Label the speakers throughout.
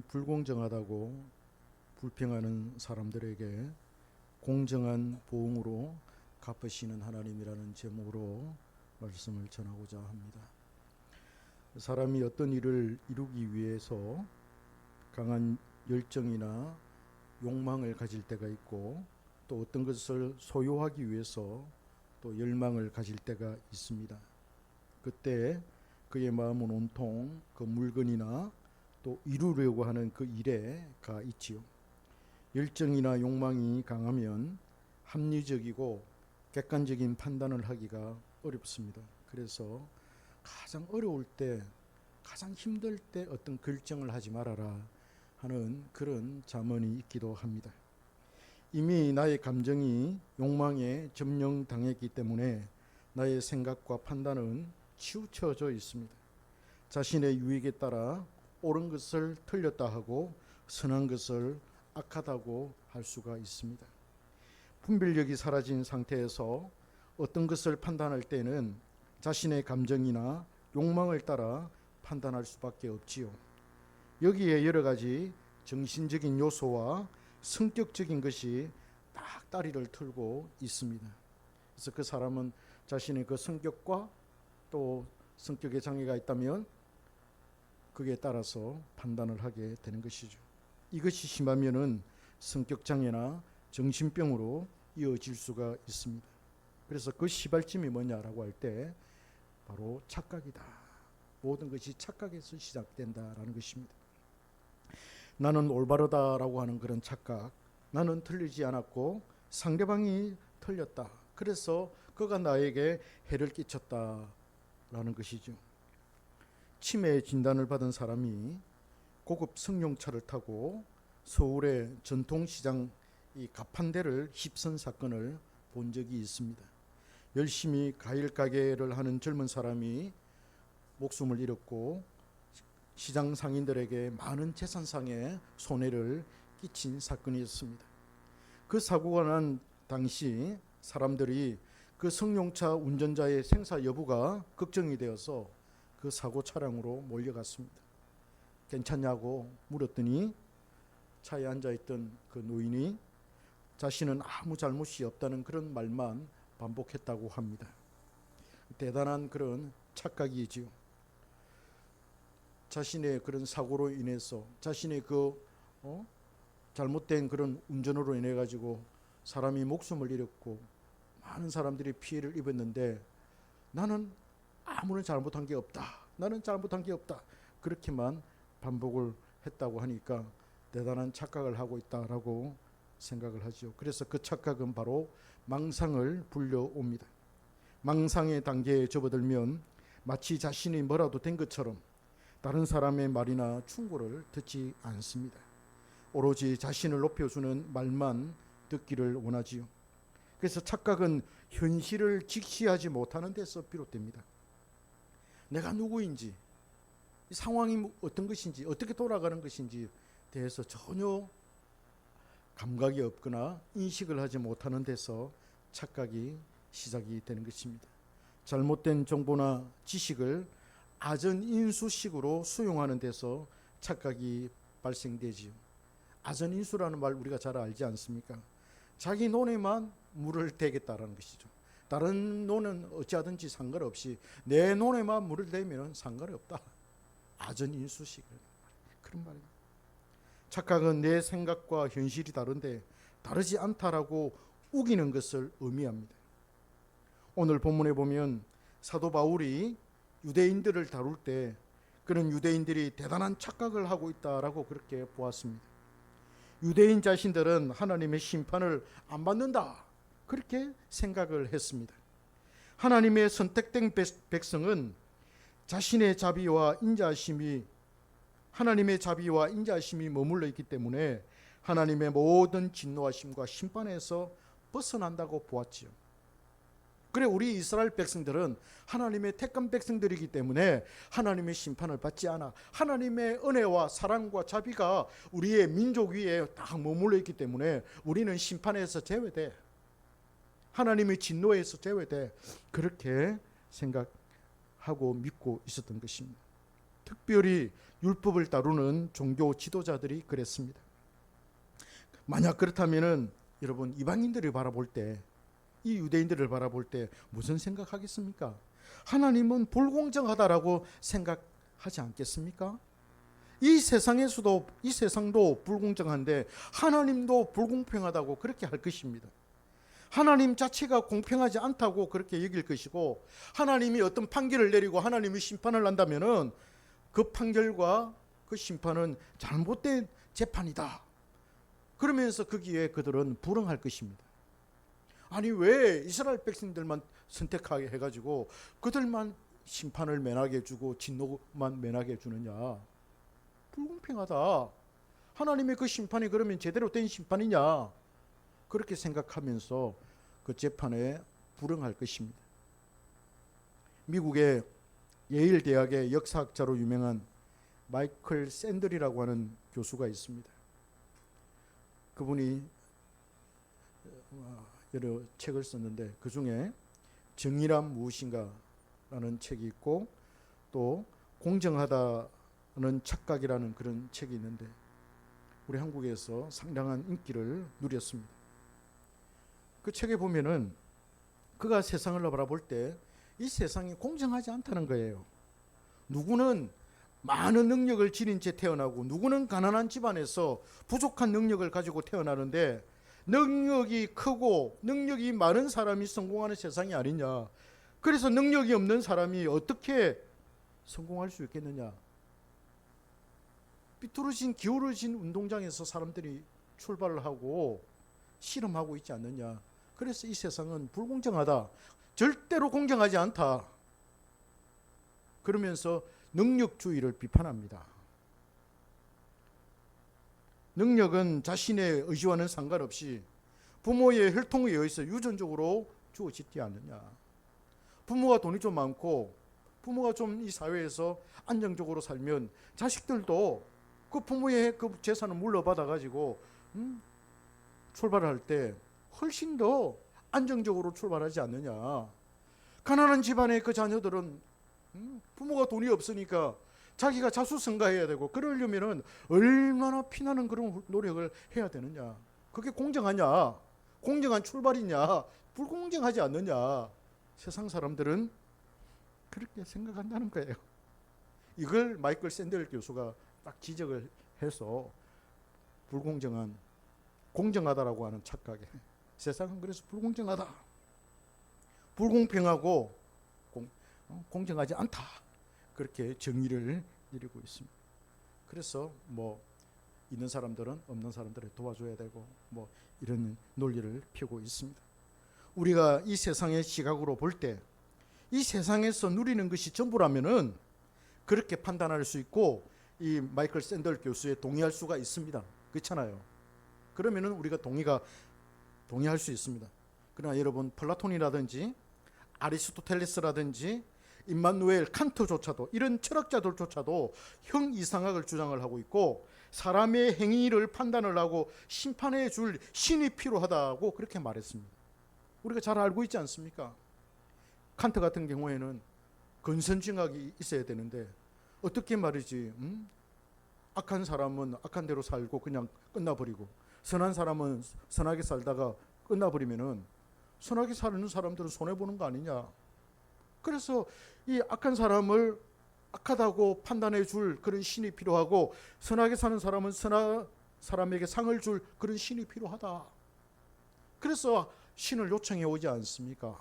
Speaker 1: 불공정하다고 불평하는 사람들에게 공정한 보응으로 갚으시는 하나님이라는 제목으로 말씀을 전하고자 합니다. 사람이 어떤 일을 이루기 위해서 강한 열정이나 욕망을 가질 때가 있고, 또 어떤 것을 소유하기 위해서 또 열망을 가질 때가 있습니다. 그때 그의 마음은 온통 그 물건이나 또 이루려고 하는 그 일에 가 있지요. 열정이나 욕망이 강하면 합리적이고 객관적인 판단을 하기가 어렵습니다. 그래서 가장 어려울 때, 가장 힘들 때 어떤 결정을 하지 말아라 하는 그런 잠언이 있기도 합니다. 이미 나의 감정이 욕망에 점령당했기 때문에 나의 생각과 판단은 치우쳐져 있습니다. 자신의 유익에 따라 옳은 것을 틀렸다 하고 선한 것을 악하다고 할 수가 있습니다. 분별력이 사라진 상태에서 어떤 것을 판단할 때는 자신의 감정이나 욕망을 따라 판단할 수밖에 없지요. 여기에 여러 가지 정신적인 요소와 성격적인 것이 딱 다리를 틀고 있습니다. 그래서 그 사람은 자신의 그 성격과 또 성격에 장애가 있다면 그에 따라서 판단을 하게 되는 것이죠. 이것이 심하면은 성격 장애나 정신병으로 이어질 수가 있습니다. 그래서 그 시발점이 뭐냐라고 할 때 바로 착각이다. 모든 것이 착각에서 시작된다라는 것입니다. 나는 올바르다라고 하는 그런 착각, 나는 틀리지 않았고 상대방이 틀렸다. 그래서 그가 나에게 해를 끼쳤다라는 것이죠. 치매 진단을 받은 사람이 고급 승용차를 타고 서울의 전통시장 이 가판대를 휩쓴 사건을 본 적이 있습니다. 열심히 과일 가게를 하는 젊은 사람이 목숨을 잃었고 시장 상인들에게 많은 재산상의 손해를 끼친 사건이었습니다. 그 사고가 난 당시 사람들이 그 승용차 운전자의 생사 여부가 걱정이 되어서 그 사고 차량으로 몰려갔습니다. 괜찮냐고 물었더니 차에 앉아있던 그 노인이 자신은 아무 잘못이 없다는 그런 말만 반복했다고 합니다. 대단한 그런 착각이지요. 자신의 그런 사고로 인해서 자신의 그 잘못된 그런 운전으로 인해 가지고 사람이 목숨을 잃었고 많은 사람들이 피해를 입었는데 나는 아무런 잘못한 게 없다. 나는 잘못한 게 없다. 그렇게만 반복을 했다고 하니까 대단한 착각을 하고 있다라고 생각을 하죠. 그래서 그 착각은 바로 망상을 불려옵니다. 망상의 단계에 접어들면 마치 자신이 뭐라도 된 것처럼 다른 사람의 말이나 충고를 듣지 않습니다. 오로지 자신을 높여주는 말만 듣기를 원하지요. 그래서 착각은 현실을 직시하지 못하는 데서 비롯됩니다. 내가 누구인지, 상황이 어떤 것인지, 어떻게 돌아가는 것인지 대해서 전혀 감각이 없거나 인식을 하지 못하는 데서 착각이 시작이 되는 것입니다. 잘못된 정보나 지식을 아전인수식으로 수용하는 데서 착각이 발생되지요. 아전인수라는 말 우리가 잘 알지 않습니까? 자기 논에만 물을 대겠다라는 것이죠. 다른 논은 어찌하든지 상관없이 내 논에만 물을 대면 상관이 없다. 아전인수식 그런 말입니다. 착각은 내 생각과 현실이 다른데 다르지 않다라고 우기는 것을 의미합니다. 오늘 본문에 보면 사도 바울이 유대인들을 다룰 때 그런 유대인들이 대단한 착각을 하고 있다라고 그렇게 보았습니다. 유대인 자신들은 하나님의 심판을 안 받는다 그렇게 생각을 했습니다. 하나님의 선택된 백성은 자신의 자비와 인자하심이 하나님의 자비와 인자하심이 머물러 있기 때문에 하나님의 모든 진노하심과 심판에서 벗어난다고 보았지요. 그래 우리 이스라엘 백성들은 하나님의 택한 백성들이기 때문에 하나님의 심판을 받지 않아. 하나님의 은혜와 사랑과 자비가 우리의 민족 위에 딱 머물러 있기 때문에 우리는 심판에서 제외돼. 하나님의 진노에서 제외돼. 그렇게 생각하고 믿고 있었던 것입니다. 특별히 율법을 다루는 종교 지도자들이 그랬습니다. 만약 그렇다면은 여러분 이방인들을 바라볼 때, 이 유대인들을 바라볼 때 무슨 생각하겠습니까? 하나님은 불공정하다라고 생각하지 않겠습니까? 이 세상도 불공정한데 하나님도 불공평하다고 그렇게 할 것입니다. 하나님 자체가 공평하지 않다고 그렇게 여길 것이고, 하나님이 어떤 판결을 내리고 하나님이 심판을 한다면은 그 판결과 그 심판은 잘못된 재판이다. 그러면서 거기에 그들은 불응할 것입니다. 아니 왜 이스라엘 백성들만 선택하게 해가지고 그들만 심판을 면하게 해주고 진노만 면하게 해주느냐? 불공평하다. 하나님의 그 심판이 그러면 제대로 된 심판이냐? 그렇게 생각하면서 그 재판에 불응할 것입니다. 미국의 예일 대학의 역사학자로 유명한 마이클 샌들이라고 하는 교수가 있습니다. 그분이 여러 책을 썼는데 그 중에 정의란 무엇인가라는 책이 있고, 또 공정하다는 착각이라는 그런 책이 있는데 우리 한국에서 상당한 인기를 누렸습니다. 그 책에 보면은 그가 세상을 바라볼 때 이 세상이 공정하지 않다는 거예요. 누구는 많은 능력을 지닌 채 태어나고 누구는 가난한 집안에서 부족한 능력을 가지고 태어나는데 능력이 크고 능력이 많은 사람이 성공하는 세상이 아니냐. 그래서 능력이 없는 사람이 어떻게 성공할 수 있겠느냐. 삐뚤어진 기울어진 운동장에서 사람들이 출발을 하고 실험하고 있지 않느냐. 그래서 이 세상은 불공정하다. 절대로 공정하지 않다. 그러면서 능력주의를 비판합니다. 능력은 자신의 의지와는 상관없이 부모의 혈통에 의해서 유전적으로 주어지지 않느냐. 부모가 돈이 좀 많고 부모가 좀 이 사회에서 안정적으로 살면 자식들도 그 부모의 그 재산을 물려받아 가지고 출발할 때 훨씬 더 안정적으로 출발하지 않느냐. 가난한 집안의 그 자녀들은 부모가 돈이 없으니까 자기가 자수성가해야 되고, 그러려면은 얼마나 피나는 그런 노력을 해야 되느냐. 그게 공정하냐? 공정한 출발이냐? 불공정하지 않느냐? 세상 사람들은 그렇게 생각한다는 거예요. 이걸 마이클 샌델 교수가 딱 지적을 해서 공정하다라고 하는 착각에, 세상은 그래서 불공정하다, 불공평하고 공정하지 않다, 그렇게 정의를 내리고 있습니다. 그래서 있는 사람들은 없는 사람들을 도와줘야 되고 이런 논리를 펴고 있습니다. 우리가 이 세상의 시각으로 볼 때 이 세상에서 누리는 것이 전부라면은 그렇게 판단할 수 있고, 이 마이클 샌들 교수에 동의할 수가 있습니다. 그렇잖아요. 그러면은 우리가 동의할 수 있습니다. 그러나 여러분, 플라톤이라든지 아리스토텔레스라든지 임마누엘 칸트조차도, 이런 철학자들조차도 형이상학을 주장을 하고 있고, 사람의 행위를 판단을 하고 심판해 줄 신이 필요하다고 그렇게 말했습니다. 우리가 잘 알고 있지 않습니까? 칸트 같은 경우에는 근선징악이 있어야 되는데 어떻게 말이지, 악한 사람은 악한 대로 살고 그냥 끝나버리고, 선한 사람은 선하게 살다가 끝나버리면은 선하게 사는 사람들은 손해보는 거 아니냐. 그래서 이 악한 사람을 악하다고 판단해 줄 그런 신이 필요하고, 선하게 사는 사람은 선한 사람에게 상을 줄 그런 신이 필요하다. 그래서 신을 요청해 오지 않습니까?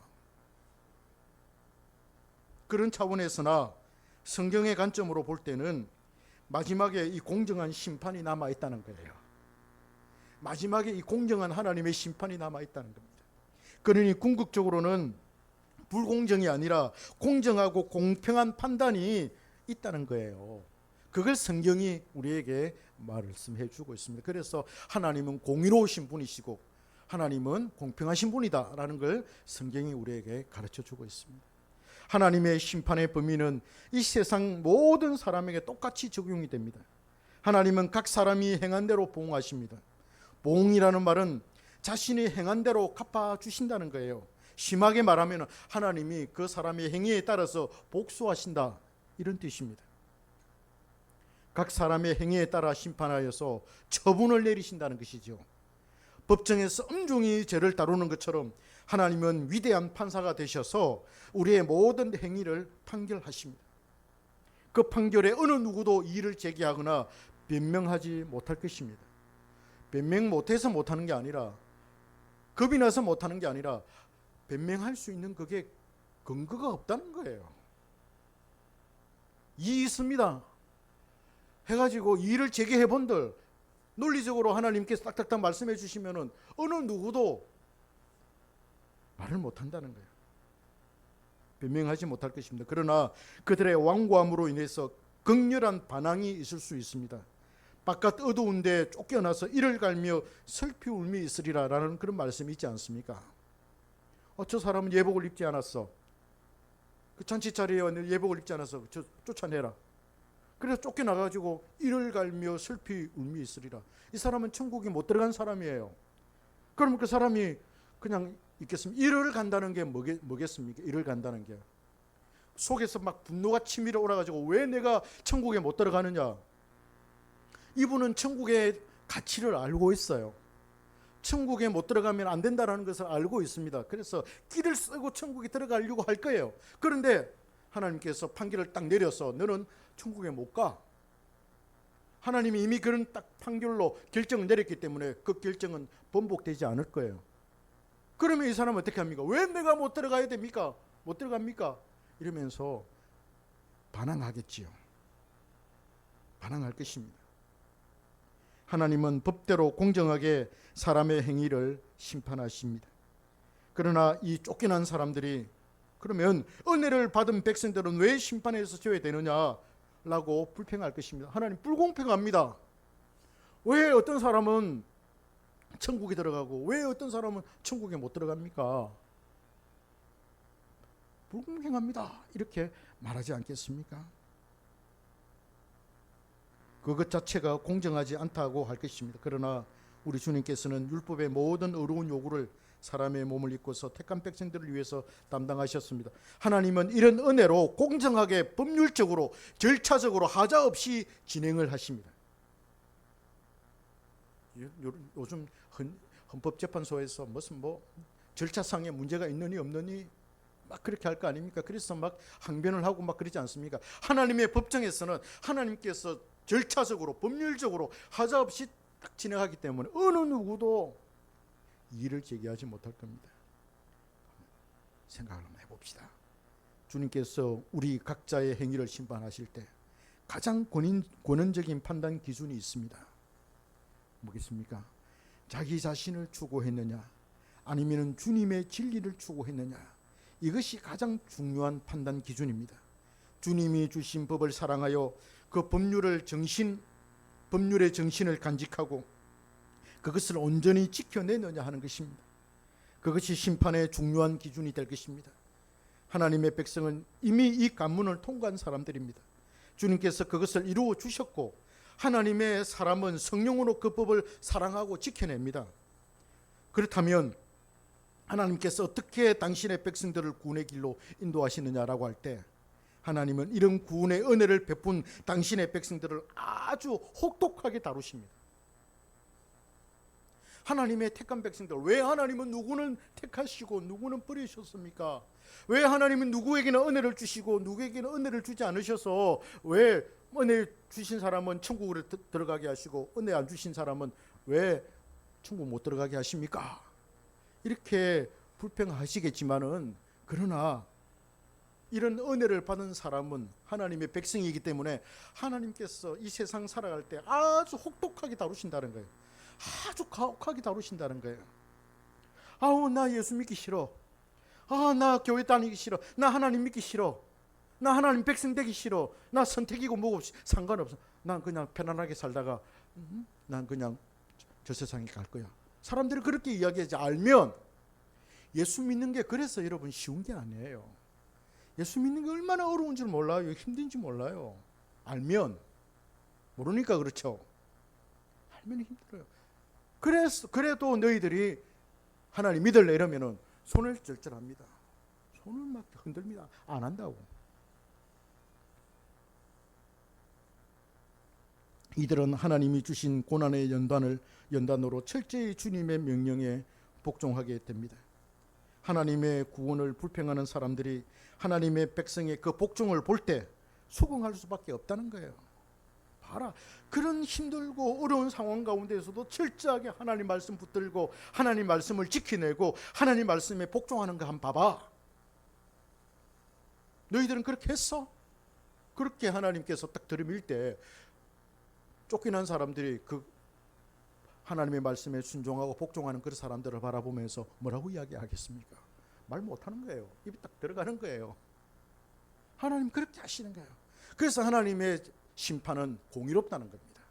Speaker 1: 그런 차원에서나 성경의 관점으로 볼 때는 마지막에 이 공정한 심판이 남아있다는 거예요. 마지막에 이 공정한 하나님의 심판이 남아있다는 겁니다. 그러니 궁극적으로는 불공정이 아니라 공정하고 공평한 판단이 있다는 거예요. 그걸 성경이 우리에게 말씀해 주고 있습니다. 그래서 하나님은 공의로우신 분이시고 하나님은 공평하신 분이다라는 걸 성경이 우리에게 가르쳐 주고 있습니다. 하나님의 심판의 범위는 이 세상 모든 사람에게 똑같이 적용이 됩니다. 하나님은 각 사람이 행한 대로 보응하십니다. 보응이라는 말은 자신이 행한 대로 갚아주신다는 거예요. 심하게 말하면 하나님이 그 사람의 행위에 따라서 복수하신다, 이런 뜻입니다. 각 사람의 행위에 따라 심판하여서 처분을 내리신다는 것이죠. 법정에서 엄중히 죄를 다루는 것처럼 하나님은 위대한 판사가 되셔서 우리의 모든 행위를 판결하십니다. 그 판결에 어느 누구도 이의를 제기하거나 변명하지 못할 것입니다. 변명 못해서 못하는 게 아니라, 겁이 나서 못하는 게 아니라 변명할 수 있는 그게 근거가 없다는 거예요. 이의 있습니다 해가지고 이의를 제기해 본들 논리적으로 하나님께서 딱딱딱 말씀해 주시면은 어느 누구도 말을 못한다는 거예요. 변명하지 못할 것입니다. 그러나 그들의 완고함으로 인해서 극렬한 반항이 있을 수 있습니다. 바깥 어두운데 쫓겨나서 이를 갈며 슬피 울미 있으리라 라는 그런 말씀이 있지 않습니까? 저 사람은 예복을 입지 않았어. 그 잔치 자리에 왔는데 예복을 입지 않아서 쫓아내라. 그래서 쫓겨나가지고 이를 갈며 슬피 울미 있으리라. 이 사람은 천국에 못 들어간 사람이에요. 그러면 그 사람이 그냥 있겠습니까? 이를 간다는 게 뭐겠습니까? 이를 간다는 게 속에서 막 분노가 치밀어 오라가지고 왜 내가 천국에 못 들어가느냐. 이분은 천국의 가치를 알고 있어요. 천국에 못 들어가면 안 된다는 것을 알고 있습니다. 그래서 끼를 쓰고 천국에 들어가려고 할 거예요. 그런데 하나님께서 판결을 딱 내려서 너는 천국에 못 가. 하나님이 이미 그런 딱 판결로 결정을 내렸기 때문에 그 결정은 번복되지 않을 거예요. 그러면 이 사람은 어떻게 합니까? 왜 내가 못 들어가야 됩니까? 못 들어갑니까? 이러면서 반항하겠지요. 반항할 것입니다. 하나님은 법대로 공정하게 사람의 행위를 심판하십니다. 그러나 이 쫓겨난 사람들이 그러면 은혜를 받은 백성들은 왜 심판에서 져야 되느냐라고 불평할 것입니다. 하나님 불공평합니다. 왜 어떤 사람은 천국에 들어가고 왜 어떤 사람은 천국에 못 들어갑니까? 불공평합니다. 이렇게 말하지 않겠습니까? 그것 자체가 공정하지 않다고 할 것입니다. 그러나 우리 주님께서는 율법의 모든 어려운 요구를 사람의 몸을 입고서 택한 백성들을 위해서 담당하셨습니다. 하나님은 이런 은혜로 공정하게 법률적으로 절차적으로 하자 없이 진행을 하십니다. 요즘 헌법재판소에서 무슨 절차상의 문제가 있느니 없느니 막 그렇게 할 거 아닙니까? 그래서 막 항변을 하고 막 그러지 않습니까? 하나님의 법정에서는 하나님께서 절차적으로 법률적으로 하자 없이 딱 진행하기 때문에 어느 누구도 이의를 제기하지 못할 겁니다. 생각을 한번 해봅시다. 주님께서 우리 각자의 행위를 심판하실 때 가장 권원적인 판단 기준이 있습니다. 뭐겠습니까? 자기 자신을 추구했느냐 아니면 주님의 진리를 추구했느냐, 이것이 가장 중요한 판단 기준입니다. 주님이 주신 법을 사랑하여 그 법률의 정신을 간직하고 그것을 온전히 지켜내느냐 하는 것입니다. 그것이 심판의 중요한 기준이 될 것입니다. 하나님의 백성은 이미 이 관문을 통과한 사람들입니다. 주님께서 그것을 이루어 주셨고 하나님의 사람은 성령으로 그 법을 사랑하고 지켜냅니다. 그렇다면 하나님께서 어떻게 당신의 백성들을 구원의 길로 인도하시느냐라고 할 때 하나님은 이런 구원의 은혜를 베푼 당신의 백성들을 아주 혹독하게 다루십니다. 하나님의 택한 백성들, 왜 하나님은 누구는 택하시고 누구는 버리셨습니까? 왜 하나님은 누구에게는 은혜를 주시고 누구에게는 은혜를 주지 않으셔서 왜 은혜 주신 사람은 천국으로 들어가게 하시고 은혜 안 주신 사람은 왜 천국 못 들어가게 하십니까? 이렇게 불평하시겠지만은 그러나 이런 은혜를 받은 사람은 하나님의 백성이기 때문에 하나님께서 이 세상 살아갈 때 아주 혹독하게 다루신다는 거예요. 아주 가혹하게 다루신다는 거예요. 아우, 나 예수 믿기 싫어. 나 교회 다니기 싫어. 나 하나님 믿기 싫어. 나 하나님 백성 되기 싫어. 나 선택이고 뭐고 상관없어. 난 그냥 편안하게 살다가 난 그냥 저 세상에 갈 거야. 사람들이 그렇게 이야기하지 알면 예수 믿는 게 그래서 여러분 쉬운 게 아니에요. 예수 믿는 게 얼마나 어려운 줄 몰라요. 힘든지 몰라요. 알면. 모르니까 그렇죠. 알면 힘들어요. 그래도 너희들이 하나님 믿을래 이러면은 손을 절절합니다. 손을 막 흔듭니다. 안 한다고. 이들은 하나님이 주신 고난의 연단으로 철저히 주님의 명령에 복종하게 됩니다. 하나님의 구원을 불평하는 사람들이 하나님의 백성의 그 복종을 볼 때 수긍할 수밖에 없다는 거예요. 봐라, 그런 힘들고 어려운 상황 가운데서도 철저하게 하나님 말씀 붙들고 하나님 말씀을 지켜내고 하나님 말씀에 복종하는 거 한번 봐봐. 너희들은 그렇게 했어? 그렇게 하나님께서 딱 들이밀 때 쫓겨난 사람들이 그 하나님의 말씀에 순종하고 복종하는 그런 사람들을 바라보면서 뭐라고 이야기하겠습니까? 말 못하는 거예요. 입이 딱 들어가는 거예요. 하나님 그렇게 하시는 거예요. 그래서 하나님의 심판은 공의롭다는 겁니다.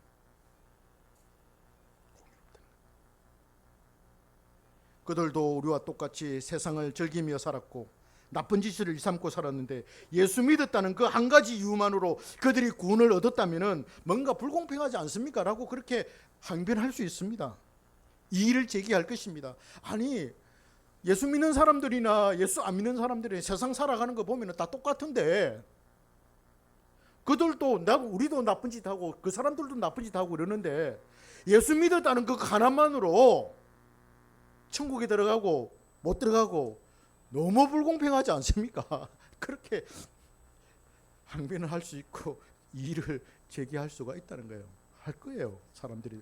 Speaker 1: 그들도 우리와 똑같이 세상을 즐기며 살았고 나쁜 짓을 일삼고 살았는데 예수 믿었다는 그 한 가지 이유만으로 그들이 구원을 얻었다면 뭔가 불공평하지 않습니까? 라고 그렇게 항변할 수 있습니다. 이의를 제기할 것입니다. 아니, 예수 믿는 사람들이나 예수 안 믿는 사람들이 세상 살아가는 거 보면 다 똑같은데 그들도 우리도 나쁜 짓 하고 그 사람들도 나쁜 짓 하고 그러는데 예수 믿었다는 그 하나만으로 천국에 들어가고 못 들어가고 너무 불공평하지 않습니까? 그렇게 항변을 할 수 있고 이의를 제기할 수가 있다는 거예요. 할 거예요, 사람들이.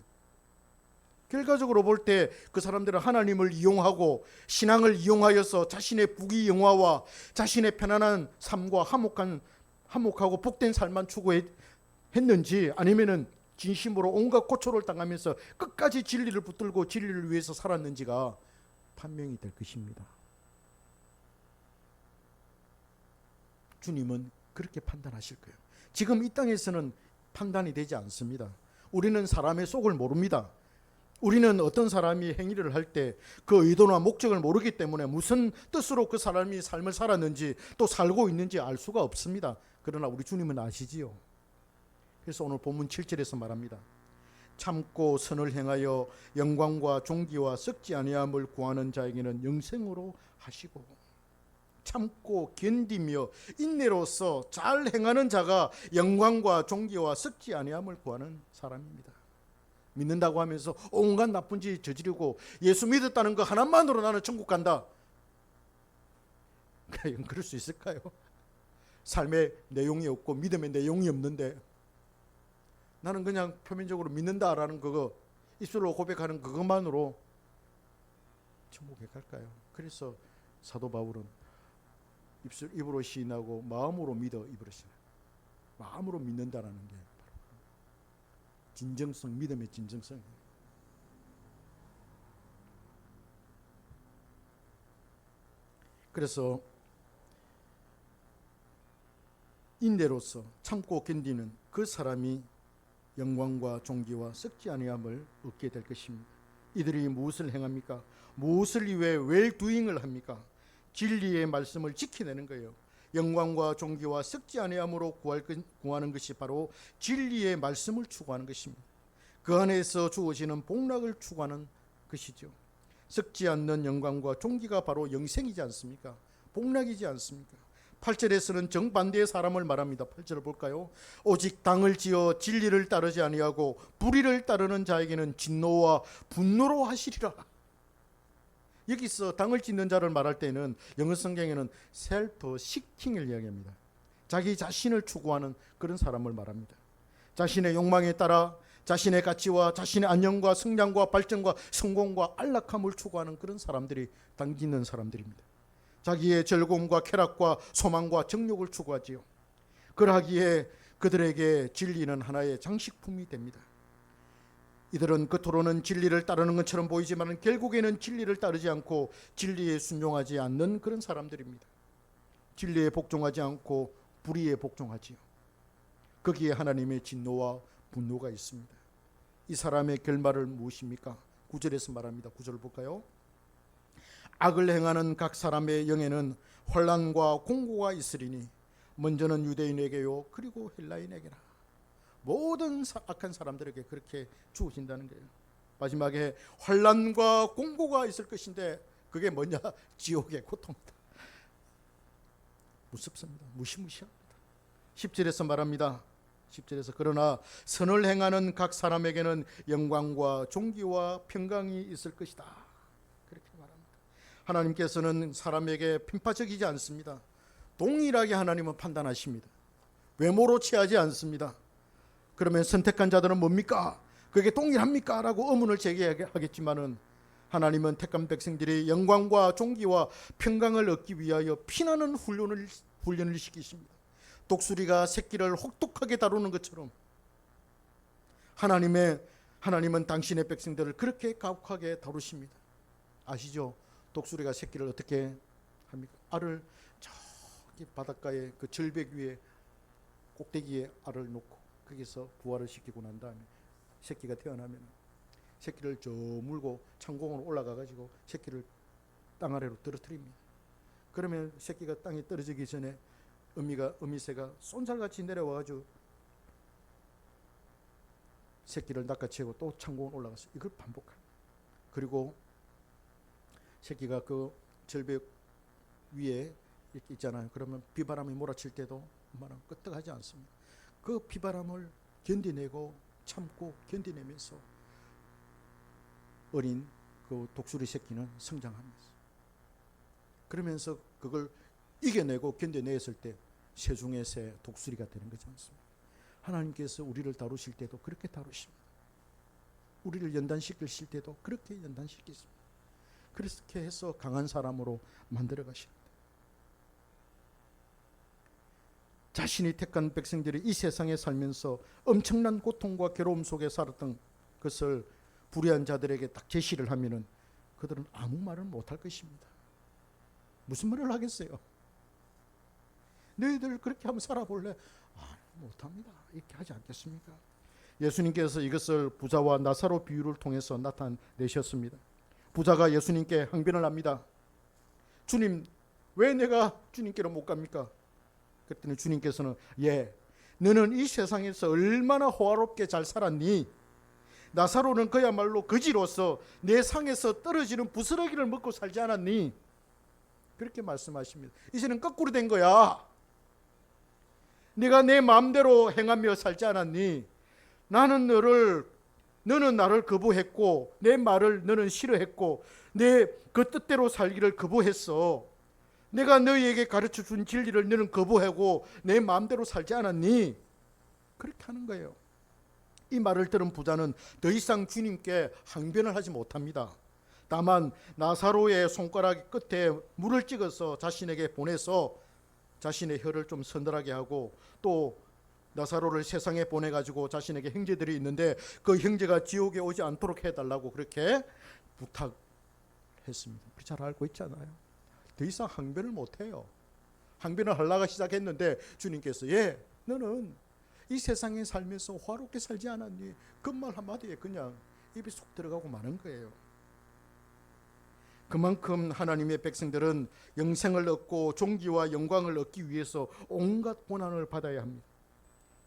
Speaker 1: 결과적으로 볼 때 그 사람들은 하나님을 이용하고 신앙을 이용하여서 자신의 부귀영화와 자신의 편안한 삶과 화목하고 복된 삶만 추구했는지 아니면은 진심으로 온갖 고초를 당하면서 끝까지 진리를 붙들고 진리를 위해서 살았는지가 판명이 될 것입니다. 주님은 그렇게 판단하실 거예요. 지금 이 땅에서는 판단이 되지 않습니다. 우리는 사람의 속을 모릅니다. 우리는 어떤 사람이 행위를 할 때 그 의도나 목적을 모르기 때문에 무슨 뜻으로 그 사람이 삶을 살았는지 또 살고 있는지 알 수가 없습니다. 그러나 우리 주님은 아시지요. 그래서 오늘 본문 7절에서 말합니다. 참고 선을 행하여 영광과 존귀와 썩지 아니함을 구하는 자에게는 영생으로 하시고, 참고 견디며 인내로서 잘 행하는 자가 영광과 존귀와 썩지 아니함을 구하는 사람입니다. 믿는다고 하면서 온갖 나쁜 짓 저지르고 예수 믿었다는 거 하나만으로 나는 천국 간다. 과연 그럴 수 있을까요? 삶의 내용이 없고 믿음의 내용이 없는데 나는 그냥 표면적으로 믿는다라는 그거, 입술로 고백하는 그것만으로 천국에 갈까요? 그래서 사도 바울은 입으로 시인하고 마음으로 믿어 입으로 시인. 마음으로 믿는다라는 게 바로 진정성, 믿음의 진정성이에요. 그래서 인내로서 참고 견디는 그 사람이 영광과 존귀와 썩지 아니함을 얻게 될 것입니다. 이들이 무엇을 행합니까? 무엇을 위해 웰두잉을 합니까? 진리의 말씀을 지켜내는 거예요. 영광과 존귀와 썩지 아니함으로 구하는 것이 바로 진리의 말씀을 추구하는 것입니다. 그 안에서 주어지는 복락을 추구하는 것이죠. 썩지 않는 영광과 존귀가 바로 영생이지 않습니까? 복락이지 않습니까? 8절에서는 정반대의 사람을 말합니다. 8절을 볼까요? 오직 당을 지어 진리를 따르지 아니하고 불의를 따르는 자에게는 진노와 분노로 하시리라. 여기서 당을 짓는 자를 말할 때는 영어 성경에는 셀프 시킹을 이야기합니다. 자기 자신을 추구하는 그런 사람을 말합니다. 자신의 욕망에 따라 자신의 가치와 자신의 안녕과 성장과 발전과 성공과 안락함을 추구하는 그런 사람들이 당 짓는 사람들입니다. 자기의 즐거움과 쾌락과 소망과 정욕을 추구하지요. 그러하기에 그들에게 진리는 하나의 장식품이 됩니다. 이들은 겉으로는 진리를 따르는 것처럼 보이지만 결국에는 진리를 따르지 않고 진리에 순종하지 않는 그런 사람들입니다. 진리에 복종하지 않고 불의에 복종하지요. 거기에 하나님의 진노와 분노가 있습니다. 이 사람의 결말은 무엇입니까? 9절에서 말합니다. 9절을 볼까요? 악을 행하는 각 사람의 영에는 혼란과 공고가 있으리니 먼저는 유대인에게요 그리고 헬라인에게라. 모든 악한 사람들에게 그렇게 주어진다는 거예요. 마지막에 혼란과 공고가 있을 것인데 그게 뭐냐? 지옥의 고통이다. 무섭습니다. 무시무시합니다. 10절에서 말합니다. 10절에서 그러나 선을 행하는 각 사람에게는 영광과 존귀와 평강이 있을 것이다. 그렇게 말합니다. 하나님께서는 사람에게 편파적이지 않습니다. 동일하게 하나님은 판단하십니다. 외모로 취하지 않습니다. 그러면 선택한 자들은 뭡니까? 그게 동일합니까? 라고 의문을 제기하겠지만은 하나님은 택한 백성들이 영광과 존귀와 평강을 얻기 위하여 피나는 훈련을 시키십니다. 독수리가 새끼를 혹독하게 다루는 것처럼 하나님은 당신의 백성들을 그렇게 가혹하게 다루십니다. 아시죠? 독수리가 새끼를 어떻게 합니까? 알을 저기 바닷가에 그 절벽 위에 꼭대기에 알을 놓고 거기서 부화를 시키고 난 다음에 새끼가 태어나면 새끼를 저 물고 창공으로 올라가 가지고 새끼를 땅 아래로 떨어뜨립니다. 그러면 새끼가 땅에 떨어지기 전에 어미새가 쏜살같이 내려와 가지고 새끼를 낚아채고 또 창공으로 올라가서 이걸 반복합니다. 그리고 새끼가 그 절벽 위에 이렇게 있잖아요. 그러면 비바람이 몰아칠 때도 얼마나 끄떡하지 않습니다. 그 비바람을 견디내고 참고 견디내면서 어린 그 독수리 새끼는 성장합니다. 그러면서 그걸 이겨내고 견뎌냈을 때 새 중의 새 독수리가 되는 거지 않습니까? 하나님께서 우리를 다루실 때도 그렇게 다루십니다. 우리를 연단시키실 때도 그렇게 연단시키십니다. 그렇게 해서 강한 사람으로 만들어 가십니다. 자신이 택한 백성들이 이 세상에 살면서 엄청난 고통과 괴로움 속에 살았던 것을 불의한 자들에게 딱 제시를 하면은 그들은 아무 말을 못할 것입니다. 무슨 말을 하겠어요? 너희들 그렇게 한번 살아볼래? 못합니다. 이렇게 하지 않겠습니까? 예수님께서 이것을 부자와 나사로 비유를 통해서 나타내셨습니다. 부자가 예수님께 항변을 합니다. 주님, 왜 내가 주님께로 못 갑니까? 그랬더니 주님께서는 너는 이 세상에서 얼마나 호화롭게 잘 살았니? 나사로는 그야말로 거지로서 내 상에서 떨어지는 부스러기를 먹고 살지 않았니? 그렇게 말씀하십니다. 이제는 거꾸로 된 거야. 네가 내 마음대로 행하며 살지 않았니? 너는 나를 거부했고 내 말을 너는 싫어했고 내 그 뜻대로 살기를 거부했어. 내가 너희에게 가르쳐 준 진리를 너는 거부하고 내 마음대로 살지 않았니? 그렇게 하는 거예요. 이 말을 들은 부자는 더 이상 주님께 항변을 하지 못합니다. 다만 나사로의 손가락 끝에 물을 찍어서 자신에게 보내서 자신의 혀를 좀 서늘하게 하고 또 나사로를 세상에 보내가지고 자신에게 형제들이 있는데 그 형제가 지옥에 오지 않도록 해달라고 그렇게 부탁했습니다. 우리 잘 알고 있잖아요. 더 이상 항변을 못해요. 항변을 하려고 시작했는데 주님께서 너는 이 세상에 살면서 화롭게 살지 않았니? 그 말 한마디에 그냥 입이 쏙 들어가고 마는 거예요. 그만큼 하나님의 백성들은 영생을 얻고 존귀와 영광을 얻기 위해서 온갖 고난을 받아야 합니다.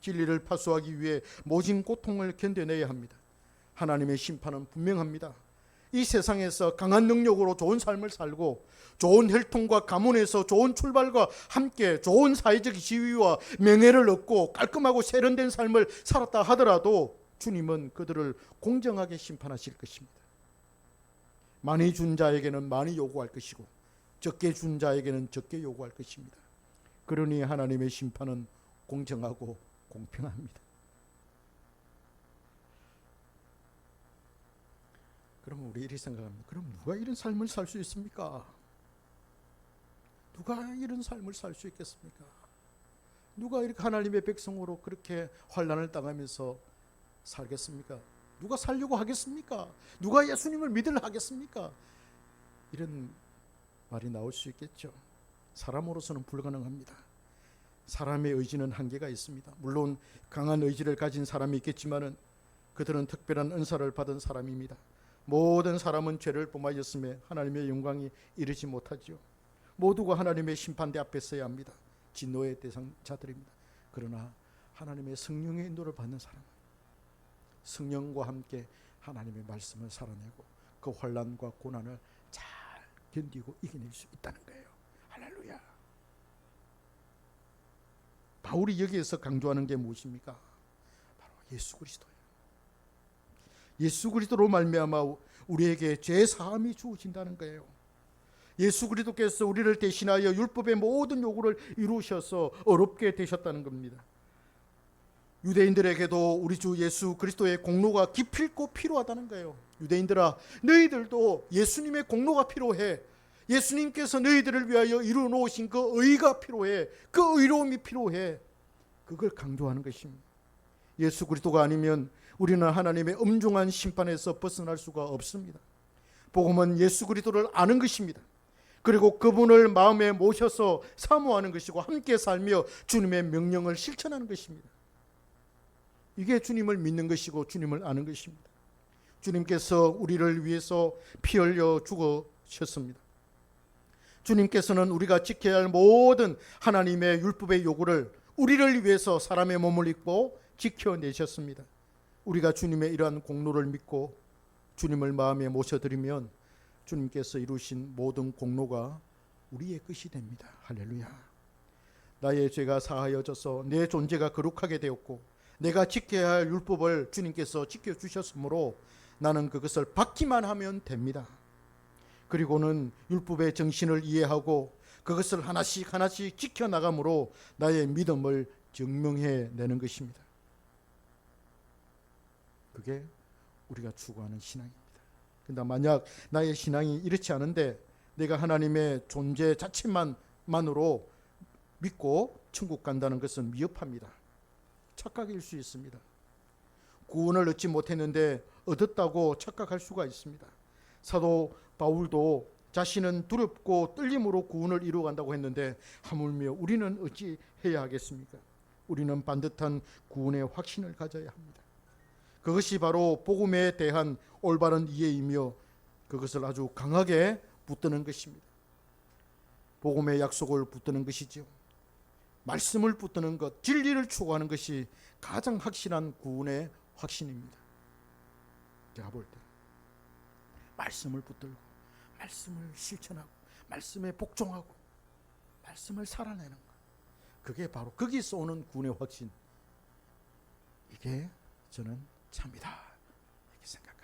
Speaker 1: 진리를 파수하기 위해 모진 고통을 견뎌내야 합니다. 하나님의 심판은 분명합니다. 이 세상에서 강한 능력으로 좋은 삶을 살고 좋은 혈통과 가문에서 좋은 출발과 함께 좋은 사회적 지위와 명예를 얻고 깔끔하고 세련된 삶을 살았다 하더라도 주님은 그들을 공정하게 심판하실 것입니다. 많이 준 자에게는 많이 요구할 것이고 적게 준 자에게는 적게 요구할 것입니다. 그러니 하나님의 심판은 공정하고 공평합니다. 그럼 우리 이렇게 생각합니다. 그럼 누가 이런 삶을 살 수 있습니까? 누가 이런 삶을 살 수 있겠습니까? 누가 이렇게 하나님의 백성으로 그렇게 환난을 당하면서 살겠습니까? 누가 살려고 하겠습니까? 누가 예수님을 믿으려 하겠습니까? 이런 말이 나올 수 있겠죠. 사람으로서는 불가능합니다. 사람의 의지는 한계가 있습니다. 물론 강한 의지를 가진 사람이 있겠지만은 그들은 특별한 은사를 받은 사람입니다. 모든 사람은 죄를 범하였음에 하나님의 영광이 이르지 못하지요. 모두가 하나님의 심판대 앞에 서야 합니다. 진노의 대상자들입니다. 그러나 하나님의 성령의 인도를 받는 사람은 성령과 함께 하나님의 말씀을 살아내고 그 환난과 고난을 잘 견디고 이겨낼 수 있다는 거예요. 할렐루야. 바울이 여기에서 강조하는 게 무엇입니까? 예수 그리스도예요. 예수 그리스도로 말미암아 우리에게 죄 사함이 주어진다는 거예요. 예수 그리스도께서 우리를 대신하여 율법의 모든 요구를 이루셔서 어렵게 되셨다는 겁니다. 유대인들에게도 우리 주 예수 그리스도의 공로가 기필코 필요하다는 거예요. 유대인들아, 너희들도 예수님의 공로가 필요해. 예수님께서 너희들을 위하여 이루어 놓으신 그 의가 필요해. 그 의로움이 필요해. 그걸 강조하는 것입니다. 예수 그리스도가 아니면 우리는 하나님의 엄중한 심판에서 벗어날 수가 없습니다. 복음은 예수 그리스도를 아는 것입니다. 그리고 그분을 마음에 모셔서 사모하는 것이고 함께 살며 주님의 명령을 실천하는 것입니다. 이게 주님을 믿는 것이고 주님을 아는 것입니다. 주님께서 우리를 위해서 피 흘려 죽으셨습니다. 주님께서는 우리가 지켜야 할 모든 하나님의 율법의 요구를 우리를 위해서 사람의 몸을 입고 지켜내셨습니다. 우리가 주님의 이러한 공로를 믿고 주님을 마음에 모셔드리면 주님께서 이루신 모든 공로가 우리의 것이 됩니다. 할렐루야. 나의 죄가 사하여져서 내 존재가 거룩하게 되었고 내가 지켜야 할 율법을 주님께서 지켜주셨으므로 나는 그것을 받기만 하면 됩니다. 그리고는 율법의 정신을 이해하고 그것을 하나씩 하나씩 지켜나감으로 나의 믿음을 증명해내는 것입니다. 그게 우리가 추구하는 신앙입니다. 그런데 만약 나의 신앙이 이렇지 않은데 내가 하나님의 존재 자체만으로 믿고 천국 간다는 것은 미흡합니다. 착각일 수 있습니다. 구원을 얻지 못했는데 얻었다고 착각할 수가 있습니다. 사도 바울도 자신은 두렵고 떨림으로 구원을 이루어간다고 했는데 하물며 우리는 어찌 해야 하겠습니까? 우리는 반듯한 구원의 확신을 가져야 합니다. 그것이 바로 복음에 대한 올바른 이해이며 그것을 아주 강하게 붙드는 것입니다. 복음의 약속을 붙드는 것이죠. 말씀을 붙드는 것, 진리를 추구하는 것이 가장 확실한 구원의 확신입니다. 제가 볼 때 말씀을 붙들고 말씀을 실천하고 말씀에 복종하고 말씀을 살아내는 것, 그게 바로 거기서 오는 구원의 확신. 이게 저는 참이다 이렇게 생각합니다.